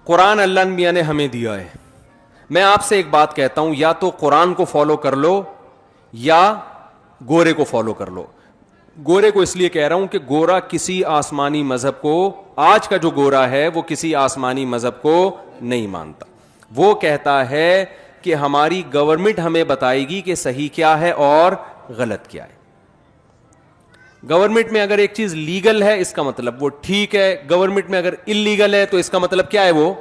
قرآن اللہ میاں نے ہمیں دیا ہے. میں آپ سے ایک بات کہتا ہوں, یا تو قرآن کو فالو کر لو یا گورے کو فالو کر لو. گورے کو اس لیے کہہ رہا ہوں کہ گورا کسی آسمانی مذہب کو, آج کا جو گورا ہے وہ کسی آسمانی مذہب کو نہیں مانتا. وہ کہتا ہے کہ ہماری گورنمنٹ ہمیں بتائے گی کہ صحیح کیا ہے اور غلط کیا ہے. گورنمنٹ میں اگر ایک چیز لیگل ہے اس کا مطلب وہ ٹھیک ہے, گورنمنٹ میں اگر انلیگل ہے تو اس کا مطلب کیا ہے, وہ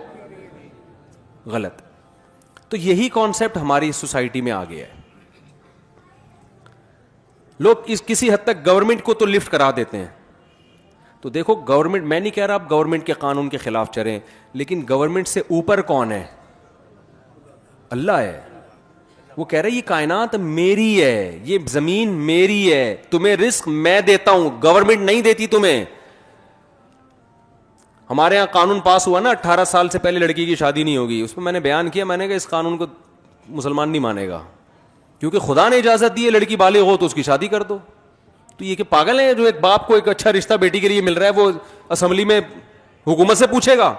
غلط. تو یہی کانسیپٹ ہماری سوسائٹی میں آ گیا ہے. لوگ کسی حد تک گورنمنٹ کو تو لفٹ کرا دیتے ہیں. تو دیکھو گورنمنٹ, میں نہیں کہہ رہا آپ گورنمنٹ کے قانون کے خلاف چلیں, لیکن گورنمنٹ سے اوپر کون ہے؟ اللہ ہے. وہ کہہ رہے یہ کائنات میری ہے, یہ زمین میری ہے, تمہیں رزق میں دیتا ہوں, گورنمنٹ نہیں دیتی تمہیں. ہمارے یہاں قانون پاس ہوا نا 18 سال سے پہلے لڑکی کی شادی نہیں ہوگی, اس میں میں نے بیان کیا, میں نے کہا اس قانون کو مسلمان نہیں مانے گا, کیونکہ خدا نے اجازت دی ہے لڑکی بالغ ہو تو اس کی شادی کر دو. تو یہ کہ پاگل ہیں جو ایک باپ کو ایک اچھا رشتہ بیٹی کے لیے مل رہا ہے وہ اسمبلی میں حکومت سے پوچھے گا؟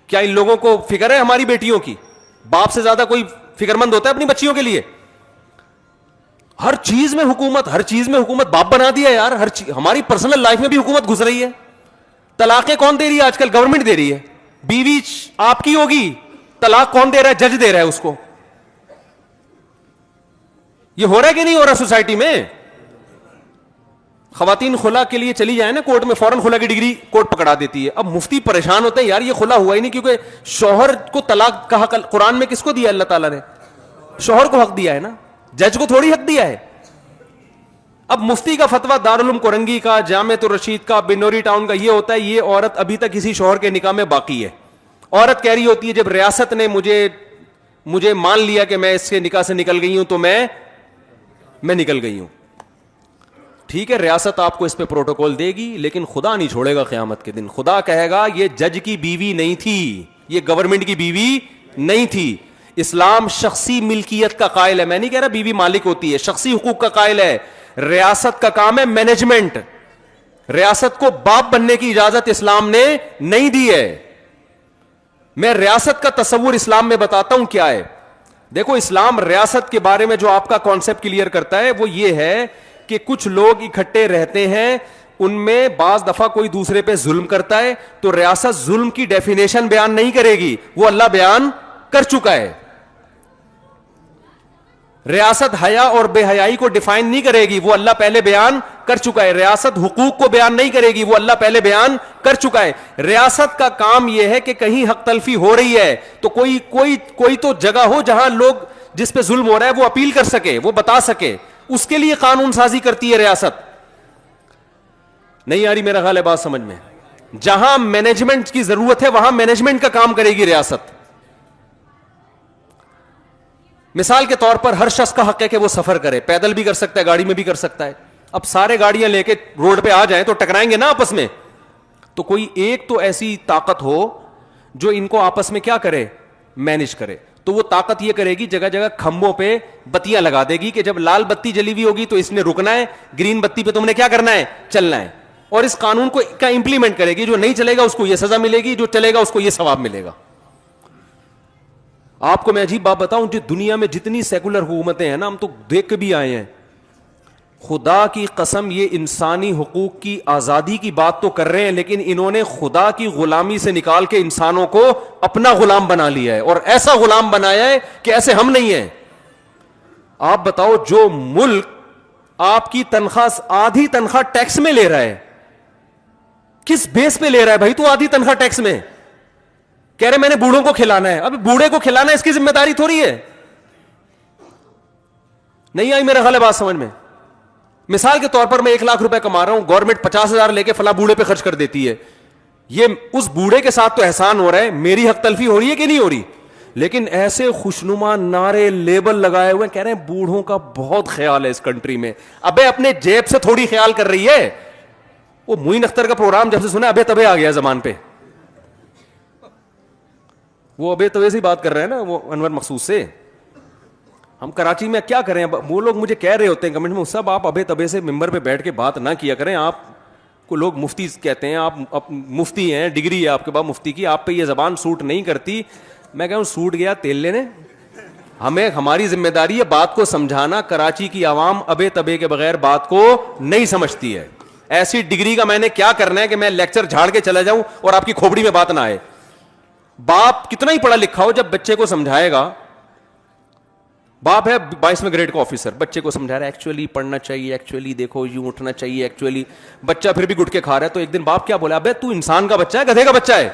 کیا ان لوگوں کو فکر ہے ہماری بیٹیوں کی؟ باپ سے زیادہ کوئی فکر مند ہوتا ہے اپنی بچیوں کے لیے؟ ہر چیز میں حکومت, ہر چیز میں حکومت باپ بنا دیا یار. ہر چیز, ہماری پرسنل لائف میں بھی حکومت گھس رہی ہے. طلاقیں کون دے رہی ہے آج کل؟ گورنمنٹ دے رہی ہے. بیوی آپ کی ہوگی, طلاق کون دے رہا ہے؟ جج دے رہا ہے اس کو. یہ ہو رہا ہے کہ نہیں ہو رہا سوسائٹی میں؟ خواتین خلا کے لیے چلی جائیں نا کورٹ میں, فوراً خلا کی ڈگری کورٹ پکڑا دیتی ہے. اب مفتی پریشان ہوتے ہیں, یار یہ خلا ہوا ہی نہیں, کیونکہ شوہر کو طلاق کا حق قرآن میں کس کو دیا اللہ تعالیٰ نے؟ شوہر کو حق دیا ہے نا, جج کو تھوڑی حق دیا ہے. اب مفتی کا فتویٰ دارالعلوم کورنگی کا, جامعۃ الرشید کا, بنوری ٹاؤن کا یہ ہوتا ہے, یہ عورت ابھی تک کسی شوہر کے نکاح میں باقی ہے. عورت کہہ رہی ہوتی ہے جب ریاست نے مجھے مان لیا کہ میں اس کے نکاح سے نکل گئی ہوں تو میں نکل گئی ہوں. ٹھیک ہے, ریاست آپ کو اس پہ پروٹوکول دے گی, لیکن خدا نہیں چھوڑے گا قیامت کے دن. خدا کہے گا یہ جج کی بیوی نہیں تھی, یہ گورنمنٹ کی بیوی نہیں تھی. اسلام شخصی ملکیت کا قائل ہے. میں نہیں کہہ رہا بیوی مالک ہوتی ہے, شخصی حقوق کا قائل ہے. ریاست کا کام ہے مینجمنٹ. ریاست کو باپ بننے کی اجازت اسلام نے نہیں دی ہے. میں ریاست کا تصور اسلام میں بتاتا ہوں کیا ہے. دیکھو اسلام ریاست کے بارے میں جو آپ کا کانسیپٹ کلیئر کرتا ہے وہ یہ ہے کہ کچھ لوگ اکٹھے رہتے ہیں, ان میں بعض دفعہ کوئی دوسرے پہ ظلم کرتا ہے, تو ریاست ظلم کی ڈیفینیشن بیان نہیں کرے گی, وہ اللہ بیان کر چکا ہے. ریاست حیا اور بے حیائی کو ڈیفائن نہیں کرے گی, وہ اللہ پہلے بیان کر چکا ہے. ریاست حقوق کو بیان نہیں کرے گی, وہ اللہ پہلے بیان کر چکا ہے. ریاست کا کام یہ ہے کہ کہیں حق تلفی ہو رہی ہے تو کوئی تو جگہ ہو جہاں لوگ جس پہ ظلم ہو رہا ہے وہ اپیل کر سکے, وہ بتا سکے, اس کے لیے قانون سازی کرتی ہے ریاست. نہیں آ رہی میرا خیال ہے بات سمجھ میں؟ جہاں مینجمنٹ کی ضرورت ہے وہاں مینجمنٹ کا کام کرے گی ریاست. مثال کے طور پر ہر شخص کا حق ہے کہ وہ سفر کرے, پیدل بھی کر سکتا ہے, گاڑی میں بھی کر سکتا ہے. اب سارے گاڑیاں لے کے روڈ پہ آ جائیں تو ٹکرائیں گے نا آپس میں, تو کوئی ایک تو ایسی طاقت ہو جو ان کو آپس میں کیا کرے, مینج کرے. تو وہ طاقت یہ کرے گی جگہ جگہ کھمبوں پہ بتیاں لگا دے گی کہ جب لال بتی جلی ہوئی ہوگی تو اس نے رکنا ہے, گرین بتی پہ تم نے کیا کرنا ہے, چلنا ہے. اور اس قانون کو کا امپلیمنٹ کرے گی, جو نہیں چلے گا اس کو یہ سزا ملے گی, جو چلے گا اس کو یہ ثواب ملے گا. آپ کو میں عجیب بات بتاؤں, جو دنیا میں جتنی سیکولر حکومتیں ہیں نا, ہم تو دیکھ کے بھی آئے ہیں, خدا کی قسم یہ انسانی حقوق کی آزادی کی بات تو کر رہے ہیں, لیکن انہوں نے خدا کی غلامی سے نکال کے انسانوں کو اپنا غلام بنا لیا ہے, اور ایسا غلام بنایا ہے کہ ایسے ہم نہیں ہیں. آپ بتاؤ, جو ملک آپ کی تنخواہ آدھی تنخواہ ٹیکس میں لے رہا ہے, کس بیس پہ لے رہا ہے بھائی تو آدھی تنخواہ ٹیکس میں؟ کہہ رہے میں نے بوڑھوں کو کھلانا ہے. اب بوڑھے کو کھلانا ہے اس کی ذمہ داری تھوڑی ہے. نہیں آئی میرا خیال ہے بات سمجھ میں؟ مثال کے طور پر میں 1 لاکھ روپے کما رہا ہوں, گورنمنٹ 50,000 لے کے فلاں بوڑھے پہ خرچ کر دیتی ہے. یہ اس بوڑھے کے ساتھ تو احسان ہو رہا ہے, میری حق تلفی ہو رہی ہے کہ نہیں ہو رہی؟ لیکن ایسے خوشنما نعرے لیبل لگائے ہوئے کہہ رہے ہیں بوڑھوں کا بہت خیال ہے اس کنٹری میں. ابے اپنے جیب سے تھوڑی خیال کر رہی ہے. وہ معین اختر کا پروگرام جب سے سنا ابے تبے آ گیا زبان پہ, وہ ابے تبے سے بات کر رہے ہیں نا, وہ انور مخصوص سے. ہم کراچی میں کیا کریں, وہ لوگ مجھے کہہ رہے ہوتے ہیں کمنٹ میں, صاحب آپ ابے تبے سے ممبر پہ بیٹھ کے بات نہ کیا کریں, آپ کو لوگ مفتی کہتے ہیں, آپ مفتی ہیں, ڈگری ہے آپ کے پاس مفتی کی, آپ پہ یہ زبان سوٹ نہیں کرتی. میں کہوں سوٹ گیا تیل لینے, ہمیں ہماری ذمہ داری ہے بات کو سمجھانا. کراچی کی عوام ابے تبے کے بغیر بات کو نہیں سمجھتی ہے. ایسی ڈگری کا میں نے کیا کرنا ہے کہ میں لیکچر جھاڑ کے چلا جاؤں اور آپ کی کھوپڑی میں بات نہ آئے. باپ کتنا ہی پڑھا لکھا ہو, جب بچے کو سمجھائے گا, باپ ہے 22ویں گریڈ کا آفیسر, بچے کو سمجھا رہا ہے ایکچولی پڑھنا چاہیے, ایکچولی دیکھو یوں اٹھنا چاہیے, ایکچولی بچہ پھر بھی گٹکے کھا رہا ہے. تو ایک دن باپ کیا بولا, ابے تو انسان کا بچہ ہے گدھے کا بچہ ہے.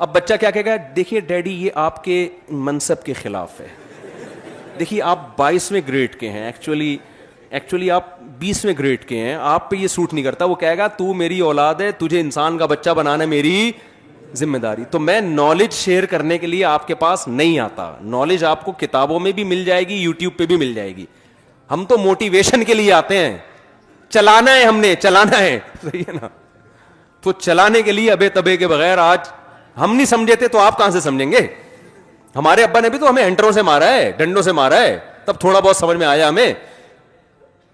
اب بچہ کیا کہے گا, دیکھیے ڈیڈی یہ آپ کے منصب کے خلاف ہے, دیکھیے آپ 22ویں گریڈ کے ہیں, ایکچولی آپ 20ویں گریڈ کے ہیں, آپ پہ یہ سوٹ نہیں کرتا. وہ کہے گا تو میری اولاد ہے, تجھے انسان کا بچہ بنانا میری ذمہ داری. تو میں نالج شیئر کرنے کے لیے آپ کے پاس نہیں آتا. نالج آپ کو کتابوں میں بھی مل جائے گی, یوٹیوب پہ بھی مل جائے گی. ہم تو موٹیویشن کے لیے آتے ہیں, چلانا ہے, ہم نے چلانا ہے, صحیح ہے نا. تو چلانے کے لیے ابے تبے کے بغیر آج ہم نہیں سمجھے تھے تو آپ کہاں سے سمجھیں گے. ہمارے ابا نے بھی تو ہمیں ہینٹروں سے مارا ہے, ڈنڈوں سے مارا ہے, تب تھوڑا بہت سمجھ میں آیا ہمیں.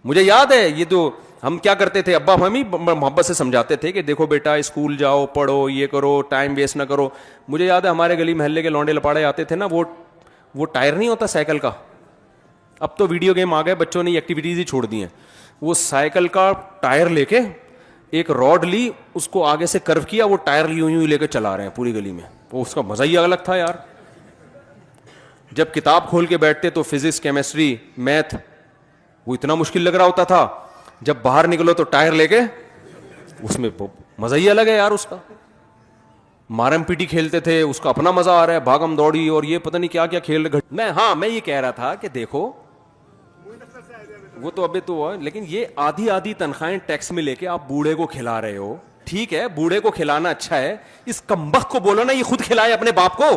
مجھے یاد ہے یہ تو ہم کیا کرتے تھے, ابا ہمیں محبت سے سمجھاتے تھے کہ دیکھو بیٹا اسکول جاؤ, پڑھو, یہ کرو, ٹائم ویسٹ نہ کرو. مجھے یاد ہے ہمارے گلی محلے کے لونڈے لپاڑے آتے تھے نا, وہ ٹائر نہیں ہوتا سائیکل کا, اب تو ویڈیو گیم آ گئے, بچوں نے ایکٹیویٹیز ہی چھوڑ دی ہیں. وہ سائیکل کا ٹائر لے کے ایک راڈ لی, اس کو آگے سے کرو کیا, وہ ٹائر یوں یوں لے کے چلا رہے ہیں پوری گلی میں. وہ اس کا مزہ ہی الگ تھا یار. جب کتاب کھول کے بیٹھتے تو فزکس, کیمسٹری, میتھ وہ اتنا مشکل لگ رہا ہوتا تھا, جب باہر نکلو تو ٹائر لے کے اس میں مزہ ہی الگ ہے یار. اس کا مارم پیٹی کھیلتے تھے, اس کا اپنا مزہ آ رہا ہے, بھاگم دوڑی اور یہ پتہ نہیں کیا کیا کھیل. میں یہ کہہ رہا تھا کہ دیکھو وہ تو ابھی تو ہے, لیکن یہ آدھی تنخواہیں ٹیکس میں لے کے آپ بوڑھے کو کھلا رہے ہو. ٹھیک ہے بوڑھے کو کھلانا اچھا ہے, اس کمبخت کو بولو نا یہ خود کھلائے اپنے باپ کو.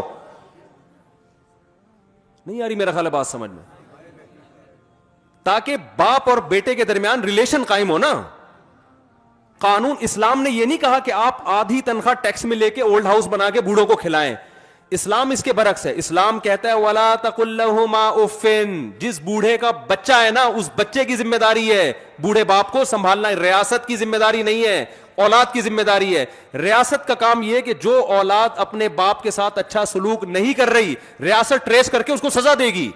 نہیں آ رہی میرا خیال ہے بات سمجھ میں, تاکہ باپ اور بیٹے کے درمیان ریلیشن قائم ہو نا. قانون اسلام نے یہ نہیں کہا کہ آپ آدھی تنخواہ ٹیکس میں لے کے اولڈ ہاؤس بنا کے بوڑھوں کو کھلائیں. اسلام اس کے برعکس ہے. اسلام کہتا ہے وَلَا تَقُلْ لَهُمَا أُفٍّ, جس بوڑھے کا بچہ ہے نا اس بچے کی ذمہ داری ہے بوڑھے باپ کو سنبھالنا. ریاست کی ذمہ داری نہیں ہے, اولاد کی ذمہ داری ہے. ریاست کا کام یہ کہ جو اولاد اپنے باپ کے ساتھ اچھا سلوک نہیں کر رہی, ریاست ٹریس کر کے اس کو سزا دے گی.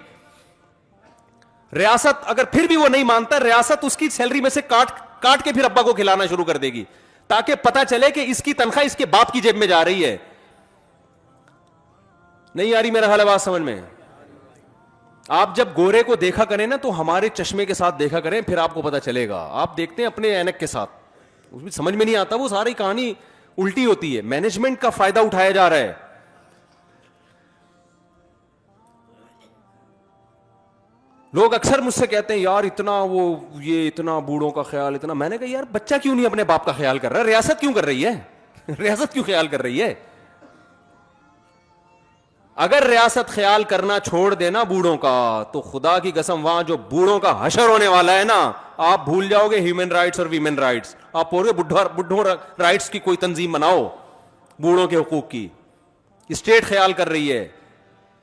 ریاست اگر پھر بھی وہ نہیں مانتا, ریاست اس کی سیلری میں سے کاٹ کے پھر ابا کو کھلانا شروع کر دے گی, تاکہ پتا چلے کہ اس کی تنخواہ اس کے باپ کی جیب میں جا رہی ہے. نہیں آ رہی میرا حال بات سمجھ میں. آپ جب گورے کو دیکھا کریں نا تو ہمارے چشمے کے ساتھ دیکھا کریں, پھر آپ کو پتا چلے گا. آپ دیکھتے ہیں اپنے اینک کے ساتھ, اس میں سمجھ میں نہیں آتا, وہ ساری کہانی الٹی ہوتی ہے. مینجمنٹ کا فائدہ اٹھایا جا رہا ہے. لوگ اکثر مجھ سے کہتے ہیں یار اتنا بوڑھوں کا خیال اتنا. میں نے کہا یار بچہ کیوں نہیں اپنے باپ کا خیال کر رہا, ریاست کیوں کر رہی ہے, ریاست کیوں خیال کر رہی ہے. اگر ریاست خیال کرنا چھوڑ دینا بوڑھوں کا تو خدا کی قسم وہاں جو بوڑھوں کا حشر ہونے والا ہے نا, آپ بھول جاؤ گے ہیومن رائٹس اور ویمن رائٹس. آپ پورے بڈھوں رائٹس کی کوئی تنظیم بناؤ, بوڑھوں کے حقوق کی. اسٹیٹ خیال کر رہی ہے,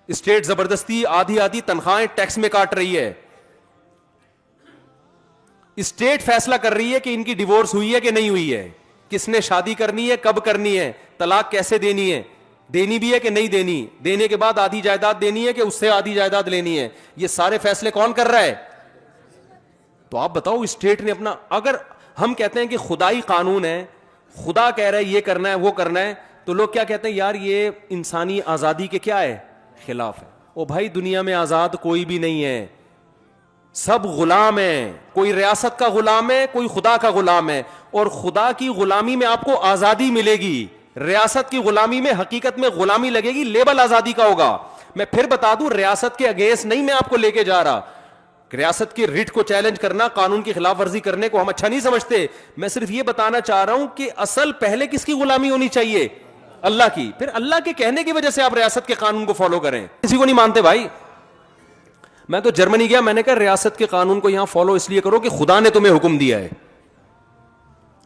اسٹیٹ زبردستی آدھی تنخواہیں ٹیکس میں کاٹ رہی ہے. اسٹیٹ فیصلہ کر رہی ہے کہ ان کی ڈیورس ہوئی ہے کہ نہیں ہوئی ہے, کس نے شادی کرنی ہے, کب کرنی ہے, طلاق کیسے دینی ہے, دینی بھی ہے کہ نہیں دینی, دینے کے بعد آدھی جائیداد دینی ہے کہ اس سے آدھی جائیداد لینی ہے. یہ سارے فیصلے کون کر رہا ہے؟ تو آپ بتاؤ اسٹیٹ نے اپنا. اگر ہم کہتے ہیں کہ خدائی قانون ہے, خدا کہہ رہا ہے یہ کرنا ہے وہ کرنا ہے, تو لوگ کیا کہتے ہیں یار یہ انسانی آزادی کے کیا ہے, خلاف ہے. او بھائی دنیا میں آزاد کوئی بھی نہیں ہے, سب غلام ہیں. کوئی ریاست کا غلام ہے, کوئی خدا کا غلام ہے. اور خدا کی غلامی میں آپ کو آزادی ملے گی, ریاست کی غلامی میں حقیقت میں غلامی لگے گی, لیبل آزادی کا ہوگا. میں پھر بتا دوں ریاست کے اگینسٹ نہیں میں آپ کو لے کے جا رہا. ریاست کی ریٹ کو چیلنج کرنا, قانون کی خلاف ورزی کرنے کو ہم اچھا نہیں سمجھتے. میں صرف یہ بتانا چاہ رہا ہوں کہ اصل پہلے کس کی غلامی ہونی چاہیے, اللہ کی. پھر اللہ کے کہنے کی وجہ سے آپ ریاست کے قانون کو فالو کریں. کسی کو نہیں مانتے بھائی. میں تو جرمنی گیا, میں نے کہا ریاست کے قانون کو یہاں فالو اس لیے کرو کہ خدا نے تمہیں حکم دیا ہے.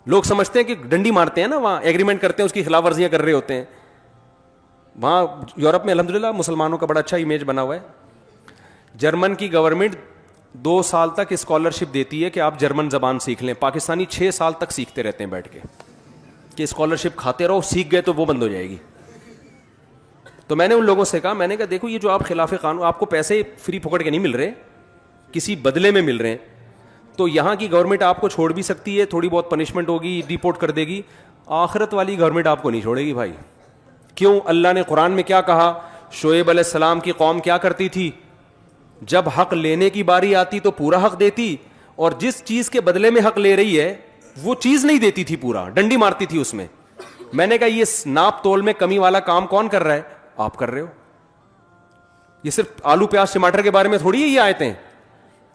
لوگ سمجھتے ہیں کہ ڈنڈی مارتے ہیں نا, وہاں ایگریمنٹ کرتے ہیں اس کی خلاف ورزیاں کر رہے ہوتے ہیں. وہاں یورپ میں الحمدللہ مسلمانوں کا بڑا اچھا امیج بنا ہوا ہے. جرمن کی گورنمنٹ 2 سال تک اسکالرشپ دیتی ہے کہ آپ جرمن زبان سیکھ لیں. پاکستانی 6 سال تک سیکھتے رہتے ہیں بیٹھ کے کہ اسکالرشپ کھاتے رہو, سیکھ گئے تو وہ بند ہو جائے گی. تو میں نے ان لوگوں سے کہا, میں نے کہا دیکھو یہ جو آپ خلاف قانون, آپ کو پیسے فری پکڑ کے نہیں مل رہے, کسی بدلے میں مل رہے ہیں, تو یہاں کی گورنمنٹ آپ کو چھوڑ بھی سکتی ہے, تھوڑی بہت پنشمنٹ ہوگی, ڈیپورٹ کر دے گی. آخرت والی گورنمنٹ آپ کو نہیں چھوڑے گی بھائی. کیوں؟ اللہ نے قرآن میں کیا کہا, شعیب علیہ السلام کی قوم کیا کرتی تھی, جب حق لینے کی باری آتی تو پورا حق دیتی, اور جس چیز کے بدلے میں حق لے رہی ہے وہ چیز نہیں دیتی تھی, پورا ڈنڈی مارتی تھی اس میں. میں نے کہا یہ ناپ تول میں کمی والا کام کون کر رہا ہے؟ آپ کر رہے ہو. یہ صرف آلو پیاز ٹماٹر کے بارے میں تھوڑی ہے یہ آیتیں.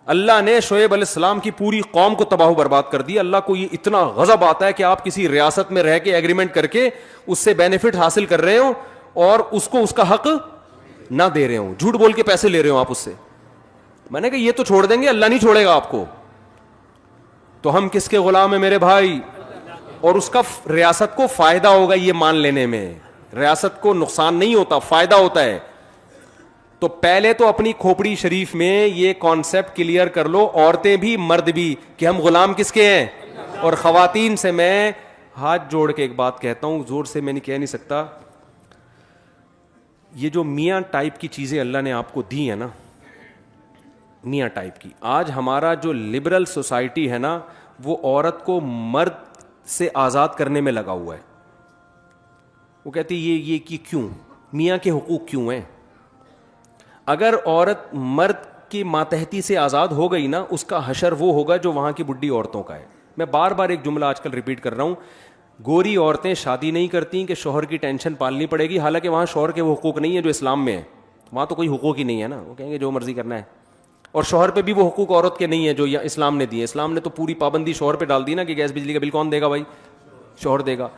اللہ نے شعیب علیہ السلام کی پوری قوم کو تباہ و برباد کر دی. اللہ کو یہ اتنا غضب آتا ہے کہ آپ کسی ریاست میں رہ کے ایگریمنٹ کر کے اس سے بینیفٹ حاصل کر رہے ہو اور اس کو اس کا حق نہ دے رہے ہو, جھوٹ بول کے پیسے لے رہے ہو آپ اس سے. میں نے کہا یہ تو چھوڑ دیں گے, اللہ نہیں چھوڑے گا آپ کو. تو ہم کس کے غلام ہیں میرے بھائی؟ اور اس کا ریاست کو فائدہ ہوگا یہ مان لینے میں, ریاست کو نقصان نہیں ہوتا, فائدہ ہوتا ہے. تو پہلے تو اپنی کھوپڑی شریف میں یہ کانسیپٹ کلیئر کر لو, عورتیں بھی مرد بھی, کہ ہم غلام کس کے ہیں. اور خواتین سے میں ہاتھ جوڑ کے ایک بات کہتا ہوں, زور سے میں نہیں کہہ نہیں سکتا, یہ جو میاں ٹائپ کی چیزیں اللہ نے آپ کو دی ہیں نا, میاں ٹائپ کی, آج ہمارا جو لبرل سوسائٹی ہے نا وہ عورت کو مرد سے آزاد کرنے میں لگا ہوا ہے. وہ کہتی یہ کیوں, میاں کے حقوق کیوں ہیں؟ اگر عورت مرد کی ماتحتی سے آزاد ہو گئی نا, اس کا حشر وہ ہوگا جو وہاں کی بڈھی عورتوں کا ہے. میں بار بار ایک جملہ آج کل ریپیٹ کر رہا ہوں, گوری عورتیں شادی نہیں کرتی کہ شوہر کی ٹینشن پالنی پڑے گی, حالانکہ وہاں شوہر کے وہ حقوق نہیں ہیں جو اسلام میں ہیں. وہاں تو کوئی حقوق ہی نہیں ہے نا, وہ کہیں گے جو مرضی کرنا ہے. اور شوہر پہ بھی وہ حقوق عورت کے نہیں ہیں جو اسلام نے دیے. اسلام نے تو پوری پابندی شوہر پہ ڈال دی نا کہ گیس بجلی کا بل کون دے گا بھائی, شوہر دے گا.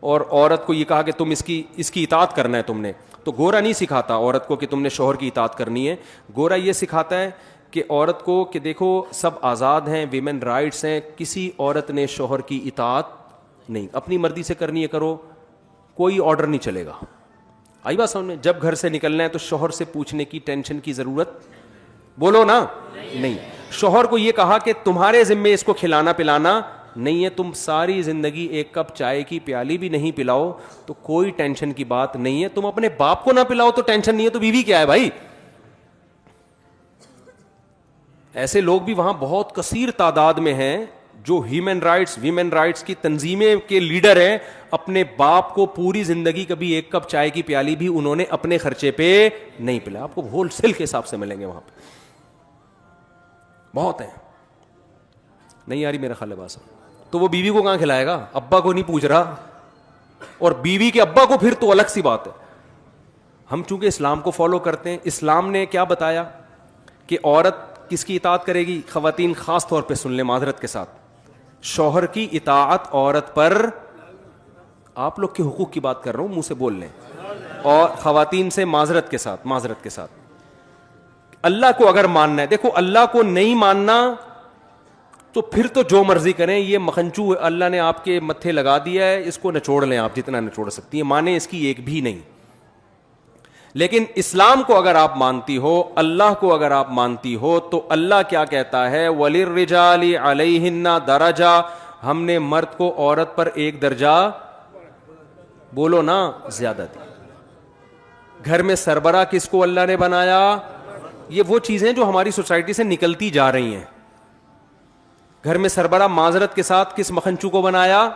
اور عورت کو یہ کہا کہ تم اس کی اطاعت کرنا ہے تم نے. تو گورا نہیں سکھاتا عورت کو کہ تم نے شوہر کی اطاعت کرنی ہے. گورا یہ سکھاتا ہے کہ عورت کو کہ دیکھو سب آزاد ہیں, ویمن رائٹس ہیں, کسی عورت نے شوہر کی اطاعت نہیں, اپنی مرضی سے کرنی ہے کرو, کوئی آرڈر نہیں چلے گا. آئی بات سمجھ میں؟ جب گھر سے نکلنا ہے تو شوہر سے پوچھنے کی ٹینشن کی ضرورت, بولو نا, نہیں. شوہر کو یہ کہا کہ تمہارے ذمے اس کو کھلانا پلانا نہیں ہے, تم ساری زندگی ایک کپ چائے کی پیالی بھی نہیں پلاؤ تو کوئی ٹینشن کی بات نہیں ہے. تم اپنے باپ کو نہ پلاؤ تو ٹینشن نہیں ہے, تو بیوی کیا ہے بھائی؟ ایسے لوگ بھی وہاں بہت کثیر تعداد میں ہیں جو ہیومن رائٹس ویمن رائٹس کی تنظیمیں کے لیڈر ہیں, اپنے باپ کو پوری زندگی کبھی ایک کپ چائے کی پیالی بھی انہوں نے اپنے خرچے پہ نہیں پلایا. آپ کو ہول سیل کے حساب سے ملیں گے وہاں پہ, بہت ہیں. نہیں آ رہی میرا خیال ہے بات. تو وہ بیوی کو کہاں کھلائے گا؟ ابا کو نہیں پوچھ رہا, اور بیوی کے ابا کو پھر تو الگ سی بات ہے. ہم چونکہ اسلام کو فالو کرتے ہیں, اسلام نے کیا بتایا کہ عورت کس کی اطاعت کرے گی؟ خواتین خاص طور پہ سن لیں معذرت کے ساتھ, شوہر کی اطاعت عورت پر, آپ لوگ کے حقوق کی بات کر رہا ہوں, منہ سے بول لیں, اور خواتین سے معذرت کے ساتھ اللہ کو اگر ماننا ہے, دیکھو اللہ کو نہیں ماننا تو پھر تو جو مرضی کریں, یہ مکھنچو اللہ نے آپ کے متھے لگا دیا ہے, اس کو نچوڑ لیں آپ جتنا نچوڑ سکتی ہیں, مانیں اس کی ایک بھی نہیں. لیکن اسلام کو اگر آپ مانتی ہو, اللہ کو اگر آپ مانتی ہو, تو اللہ کیا کہتا ہے؟ وَلِلرِّجَالِ عَلَيْهِنَّ دَرَجَةٌ, ہم نے مرد کو عورت پر ایک درجہ, بولو نا, زیادہ دی. گھر میں سربراہ کس کو اللہ نے بنایا؟ یہ وہ چیزیں جو ہماری سوسائٹی سے نکلتی جا رہی ہیں. گھر میں سربراہ معذرت کے ساتھ کس مکھنچو کو بنایا؟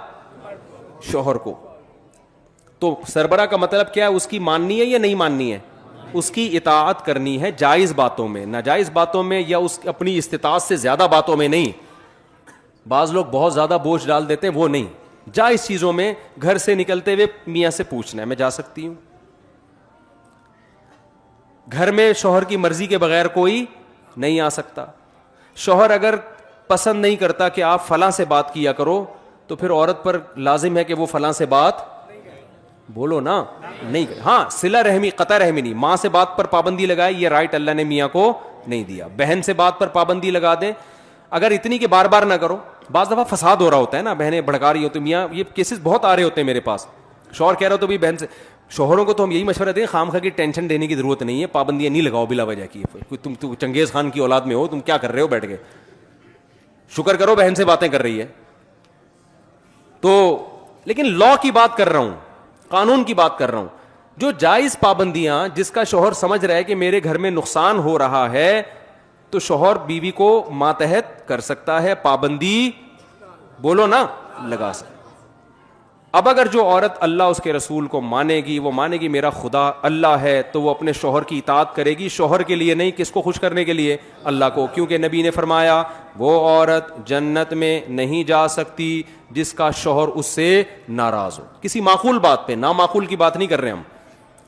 شوہر کو. تو سربراہ کا مطلب کیا ہے؟ اس کی ماننی ہے یا نہیں ماننی ہے؟ اس کی اطاعت کرنی ہے, جائز باتوں میں, ناجائز باتوں میں یا اس اپنی استطاعت سے زیادہ باتوں میں نہیں. بعض لوگ بہت زیادہ بوجھ ڈال دیتے ہیں, وہ نہیں. جائز چیزوں میں گھر سے نکلتے ہوئے میاں سے پوچھنا ہے میں جا سکتی ہوں. گھر میں شوہر کی مرضی کے بغیر کوئی نہیں آ سکتا. شوہر اگر پسند نہیں کرتا کہ آپ فلاں سے بات کیا کرو, تو پھر عورت پر لازم ہے کہ وہ فلاں سے بات, بولو نا, نہیں. ہاں صلہ رحمی, قطع رحمی نہیں, ماں سے بات پر پابندی لگائے, یہ رائٹ اللہ نے میاں کو نہیں دیا. بہن سے بات پر پابندی لگا دیں, اگر اتنی کہ بار بار نہ کرو. بعض دفعہ فساد ہو رہا ہوتا ہے نا, بہنیں بھڑکا رہی ہوتی, میاں یہ کیسز بہت آ رہے ہوتے ہیں میرے پاس, شوہر کہہ رہا ہو تو بھی بہن سے, شوہروں کو تو ہم یہی مشورہ دیں خام خواہ کی ٹینشن دینے کی ضرورت نہیں ہے, پابندیاں نہیں لگاؤ بلا وجہ کی. تم چنگیز خان کی اولاد میں ہو, تم کیا کر رہے ہو بیٹھ کے, شکر کرو بہن سے باتیں کر رہی ہے. تو لیکن لا کی بات کر رہا ہوں, قانون کی بات کر رہا ہوں. جو جائز پابندیاں جس کا شوہر سمجھ رہا ہے کہ میرے گھر میں نقصان ہو رہا ہے, تو شوہر بیوی کو ماتحت کر سکتا ہے, پابندی بولو نا لگا سکتا. اب اگر جو عورت اللہ اس کے رسول کو مانے گی, وہ مانے گی میرا خدا اللہ ہے, تو وہ اپنے شوہر کی اطاعت کرے گی, شوہر کے لیے نہیں, کس کو خوش کرنے کے لیے, اللہ کو. کیونکہ نبی نے فرمایا وہ عورت جنت میں نہیں جا سکتی جس کا شوہر اس سے ناراض ہو. کسی معقول بات پہ, نامعقول کی بات نہیں کر رہے ہم.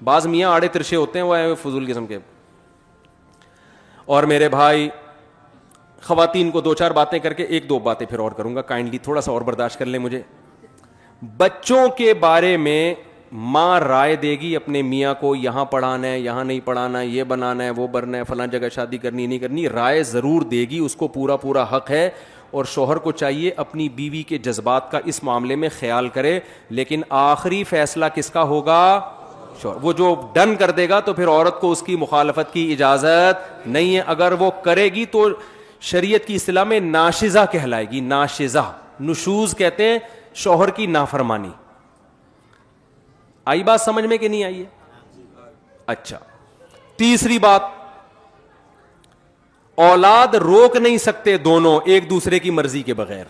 بعض میاں آڑے ترشے ہوتے ہیں, وہ فضول قسم کے. اور میرے بھائی, خواتین کو دو چار باتیں کر کے ایک دو باتیں پھر اور کروں گا, کائنڈلی تھوڑا سا اور برداشت کر لیں مجھے. بچوں کے بارے میں ماں رائے دے گی اپنے میاں کو, یہاں پڑھانا ہے, یہاں نہیں پڑھانا ہے, یہ بنانا ہے, وہ بننا ہے, فلاں جگہ شادی کرنی نہیں کرنی, رائے ضرور دے گی, اس کو پورا پورا حق ہے. اور شوہر کو چاہیے اپنی بیوی کے جذبات کا اس معاملے میں خیال کرے, لیکن آخری فیصلہ کس کا ہوگا, شوہر. وہ جو ڈن کر دے گا تو پھر عورت کو اس کی مخالفت کی اجازت نہیں ہے. اگر وہ کرے گی تو شریعت کی اصطلاح میں ناشزہ کہلائے گی, ناشزہ. نشوز کہتے ہیں شوہر کی نافرمانی. آئی بات سمجھ میں کہ نہیں آئی ہے؟ اچھا, تیسری بات, اولاد روک نہیں سکتے دونوں ایک دوسرے کی مرضی کے بغیر.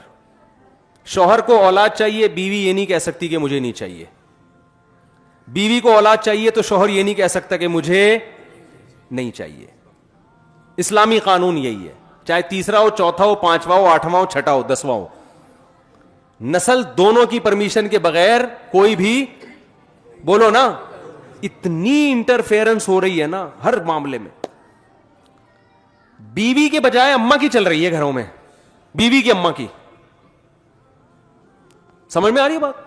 شوہر کو اولاد چاہیے, بیوی یہ نہیں کہہ سکتی کہ مجھے نہیں چاہیے. بیوی کو اولاد چاہیے تو شوہر یہ نہیں کہہ سکتا کہ مجھے نہیں چاہیے. اسلامی قانون یہی ہے, چاہے تیسرا ہو, چوتھا ہو, پانچواں ہو, آٹھواں ہو, چھٹا ہو, دسواں ہو. نسل دونوں کی پرمیشن کے بغیر کوئی بھی, بولو نا. اتنی انٹرفیئرنس ہو رہی ہے نا ہر معاملے میں. بیوی کے بجائے اماں کی چل رہی ہے گھروں میں, بیوی کی اماں کی. سمجھ میں آ رہی ہے بات؟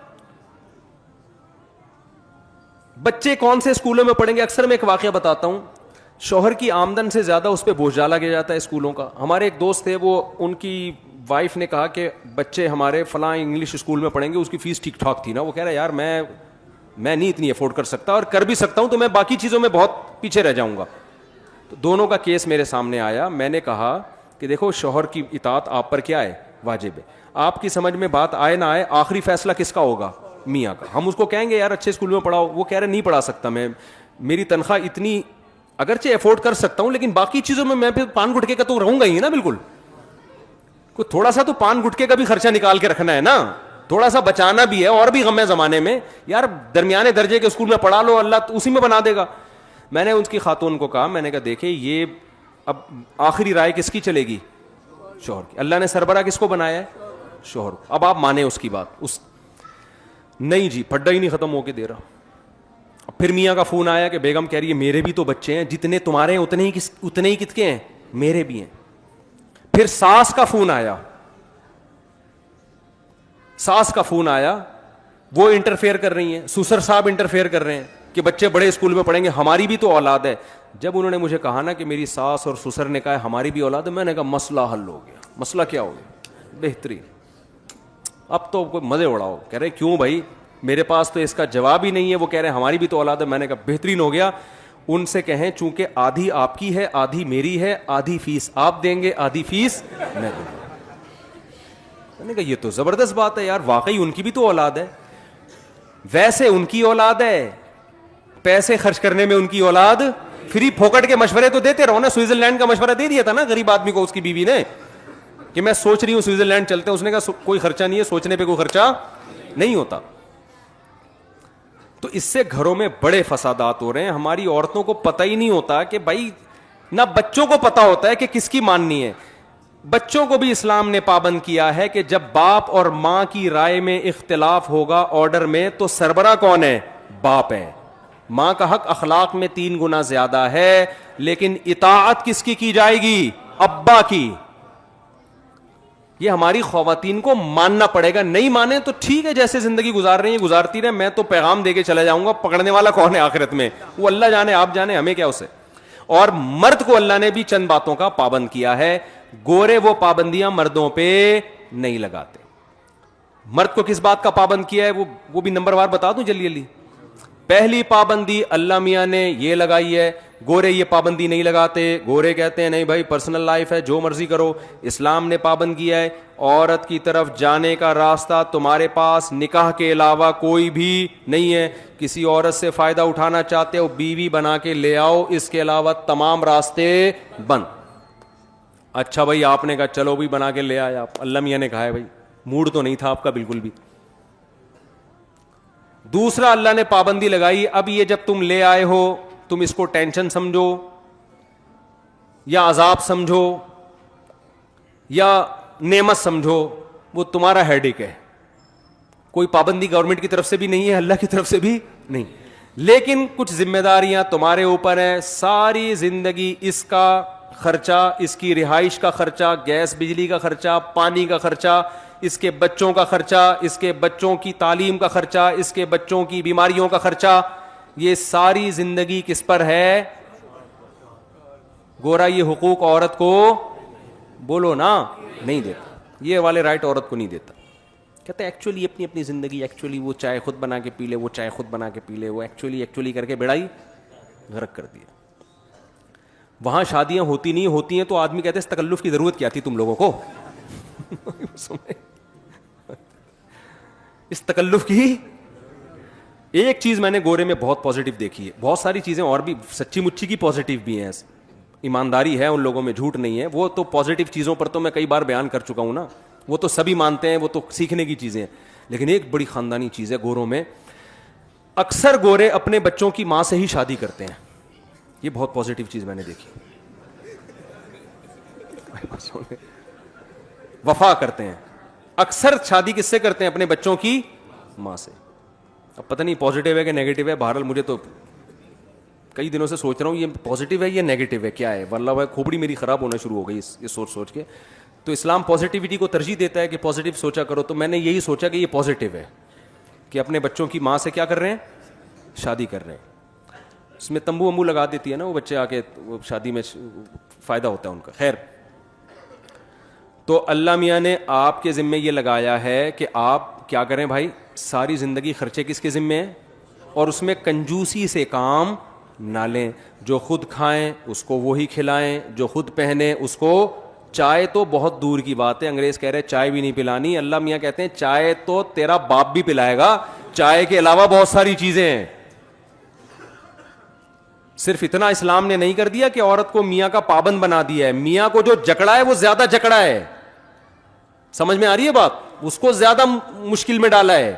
بچے کون سے اسکولوں میں پڑھیں گے؟ اکثر میں ایک واقعہ بتاتا ہوں, شوہر کی آمدن سے زیادہ اس پہ بوجھ ڈالا گیا جاتا ہے اسکولوں کا. ہمارے ایک دوست تھے, وہ ان کی وائف نے کہا کہ بچے ہمارے فلاں انگلش اسکول میں پڑھیں گے, اس کی فیس ٹھیک ٹھاک تھی نا. وہ کہہ رہا ہے یار میں نہیں اتنی افورڈ کر سکتا, اور کر بھی سکتا ہوں تو میں باقی چیزوں میں بہت پیچھے رہ جاؤں گا. تو دونوں کا کیس میرے سامنے آیا. میں نے کہا کہ دیکھو شوہر کی اطاعت آپ پر کیا ہے, واجب ہے. آپ کی سمجھ میں بات آئے نہ آئے, آخری فیصلہ کس کا ہوگا, میاں کا. ہم اس کو کہیں گے یار اچھے اسکول میں پڑھاؤ, وہ کہہ رہے نہیں پڑھا سکتا میں, میری تنخواہ اتنی, اگرچہ افورڈ کر سکتا ہوں لیکن باقی چیزوں میں پھر پان گٹکے کا تو رہوں گا ہی نا. بالکل, کوئی تھوڑا سا تو پان گٹکے کا بھی خرچہ نکال کے رکھنا ہے نا, تھوڑا سا بچانا بھی ہے. اور بھی غم ہے زمانے میں یار, درمیانے درجے کے اسکول میں پڑھا لو, اللہ اسی میں بنا دے گا. میں نے اس کی خاتون کو کہا, میں نے کہا دیکھیں یہ اب آخری رائے کس کی چلے گی, شوہر کی. اللہ نے سربراہ کس کو بنایا ہے, شوہر. اب آپ مانیں اس کی بات. اس نہیں جی, پھڈا ہی نہیں ختم ہو کے دے رہا. پھر میاں کا فون آیا کہ بیگم کہہ رہی ہے میرے بھی تو بچے ہیں, جتنے تمہارے ہیں اتنے ہی کس کے ہیں, میرے بھی ہیں. پھر ساس کا فون آیا, ساس کا فون آیا, وہ انٹرفیئر کر رہی ہیں, سسر صاحب انٹرفیئر کر رہے ہیں کہ بچے بڑے اسکول میں پڑھیں گے, ہماری بھی تو اولاد ہے. جب انہوں نے مجھے کہا نا کہ میری ساس اور سسر نے کہا ہماری بھی اولاد ہے, میں نے کہا مسئلہ حل ہو گیا. مسئلہ کیا ہو گیا, بہترین. اب تو کوئی مزے اڑاؤ. کہہ رہے کیوں بھائی, میرے پاس تو اس کا جواب ہی نہیں ہے. وہ کہہ رہے ہیں ہماری بھی تو اولاد ہے. میں نے کہا بہترین ہو گیا. ان سے کہیں چونکہ آدھی آپ کی ہے, آدھی میری ہے, آدھی فیس آپ دیں گے, آدھی فیس میں دوں گا. میں نے کہا یہ تو زبردست بات ہے یار, واقعی ان کی بھی تو اولاد ہے. ویسے ان کی اولاد ہے, پیسے خرچ کرنے میں ان کی اولاد. فری پھوکٹ کے مشورے تو دیتے رہو نا. سوئٹزرلینڈ کا مشورہ دے دیا تھا نا غریب آدمی کو اس کی بیوی نے کہ میں سوچ رہی ہوں سوئٹزرلینڈ چلتے ہیں. اس نے کہا کوئی خرچہ نہیں ہے, سوچنے پہ کوئی خرچہ نہیں ہوتا. تو اس سے گھروں میں بڑے فسادات ہو رہے ہیں. ہماری عورتوں کو پتہ ہی نہیں ہوتا کہ بھائی, نہ بچوں کو پتہ ہوتا ہے کہ کس کی ماننی ہے. بچوں کو بھی اسلام نے پابند کیا ہے کہ جب باپ اور ماں کی رائے میں اختلاف ہوگا آرڈر میں, تو سربراہ کون ہے, باپ ہے. ماں کا حق اخلاق میں 3 گنا زیادہ ہے, لیکن اطاعت کس کی جائے گی, ابا کی. یہ ہماری خواتین کو ماننا پڑے گا. نہیں مانے تو ٹھیک ہے, جیسے زندگی گزار رہی ہیں گزارتی رہے. میں تو پیغام دے کے چلا جاؤں گا, پکڑنے والا کون ہے آخرت میں, وہ اللہ جانے آپ جانے, ہمیں کیا اسے. اور مرد کو اللہ نے بھی چند باتوں کا پابند کیا ہے. گورے وہ پابندیاں مردوں پہ نہیں لگاتے. مرد کو کس بات کا پابند کیا ہے, وہ بھی نمبر وار بتا دوں جلدی جلدی. پہلی پابندی اللہ میاں نے یہ لگائی ہے. گورے یہ پابندی نہیں لگاتے, گورے کہتے ہیں نہیں بھائی پرسنل لائف ہے, جو مرضی کرو. اسلام نے پابند کیا ہے عورت کی طرف جانے کا راستہ تمہارے پاس نکاح کے علاوہ کوئی بھی نہیں ہے. کسی عورت سے فائدہ اٹھانا چاہتے ہو بیوی بنا کے لے آؤ, اس کے علاوہ تمام راستے بند. اچھا بھائی آپ نے کہا چلو بھی بنا کے لے آیا, اللہ میاں نے کہا ہے بھائی موڈ تو نہیں تھا آپ کا بالکل بھی. دوسرا اللہ نے پابندی لگائی, اب یہ جب تم لے آئے ہو تم اس کو ٹینشن سمجھو یا عذاب سمجھو یا نعمت سمجھو, وہ تمہارا ہیڈیک ہے. کوئی پابندی گورنمنٹ کی طرف سے بھی نہیں ہے, اللہ کی طرف سے بھی نہیں, لیکن کچھ ذمہ داریاں تمہارے اوپر ہیں. ساری زندگی اس کا خرچہ, اس کی رہائش کا خرچہ, گیس بجلی کا خرچہ, پانی کا خرچہ, اس کے بچوں کا خرچہ, اس کے بچوں کی تعلیم کا خرچہ, اس کے بچوں کی بیماریوں کا خرچہ, یہ ساری زندگی کس پر ہے؟ گورا یہ حقوق عورت کو بولو نا نہیں دیتا, یہ والے رائٹ عورت کو نہیں دیتا. کہتے ہیں ایکچولی اپنی اپنی زندگی, ایکچولی وہ چائے خود بنا کے پی لے, وہ چائے خود بنا کے پی لے, وہ ایکچولی کر کے بیڑائی غرق کر دیا. وہاں شادیاں ہوتی نہیں, ہوتی ہیں تو آدمی کہتے ہیں اس تکلف کی ضرورت کیا تھی تم لوگوں کو, اس تکلف کی. ایک چیز میں نے گورے میں بہت پازیٹو دیکھی ہے, بہت ساری چیزیں اور بھی سچی مچی کی پازیٹو بھی ہیں, ایمانداری ہے ان لوگوں میں, جھوٹ نہیں ہے, وہ تو پازیٹو چیزوں پر تو میں کئی بار بیان کر چکا ہوں نا, وہ تو سبھی مانتے ہیں, وہ تو سیکھنے کی چیزیں ہیں. لیکن ایک بڑی خاندانی چیز ہے گوروں میں, اکثر گورے اپنے بچوں کی ماں سے ہی شادی کرتے ہیں. یہ بہت پازیٹو چیز میں نے دیکھی. وفا کرتے ہیں, اکثر شادی کس سے کرتے ہیں؟ اپنے بچوں کی ماں سے. اب پتہ نہیں پازیٹیو ہے کہ نیگیٹو ہے, بہرحال مجھے تو کئی دنوں سے سوچ رہا ہوں یہ پازیٹیو ہے یا نیگیٹو ہے, کیا ہے, واللہ بھائی کھوپڑی میری خراب ہونا شروع ہو گئی یہ سوچ کے. تو اسلام پازیٹیوٹی کو ترجیح دیتا ہے کہ پازیٹیو سوچا کرو, تو میں نے یہی سوچا کہ یہ پازیٹیو ہے کہ اپنے بچوں کی ماں سے کیا کر رہے ہیں؟ شادی کر رہے ہیں. اس میں تمبو امبو لگا دیتی ہے نا وہ بچے آ کے, شادی میں فائدہ ہوتا ہے ان کا. خیر, تو اللہ میاں نے آپ کے ذمے یہ لگایا ہے کہ آپ کیا کریں بھائی, ساری زندگی خرچے کس کے ذمے ہیں, اور اس میں کنجوسی سے کام نہ لیں. جو خود کھائیں اس کو وہی کھلائیں, جو خود پہنیں اس کو. چائے تو بہت دور کی بات ہے, انگریز کہہ رہے چائے بھی نہیں پلانی, اللہ میاں کہتے ہیں چائے تو تیرا باپ بھی پلائے گا, چائے کے علاوہ بہت ساری چیزیں ہیں. صرف اتنا اسلام نے نہیں کر دیا کہ عورت کو میاں کا پابند بنا دیا ہے, میاں کو جو جکڑا ہے وہ زیادہ جکڑا ہے. سمجھ میں آ رہی ہے بات, اس کو زیادہ مشکل میں ڈالا ہے.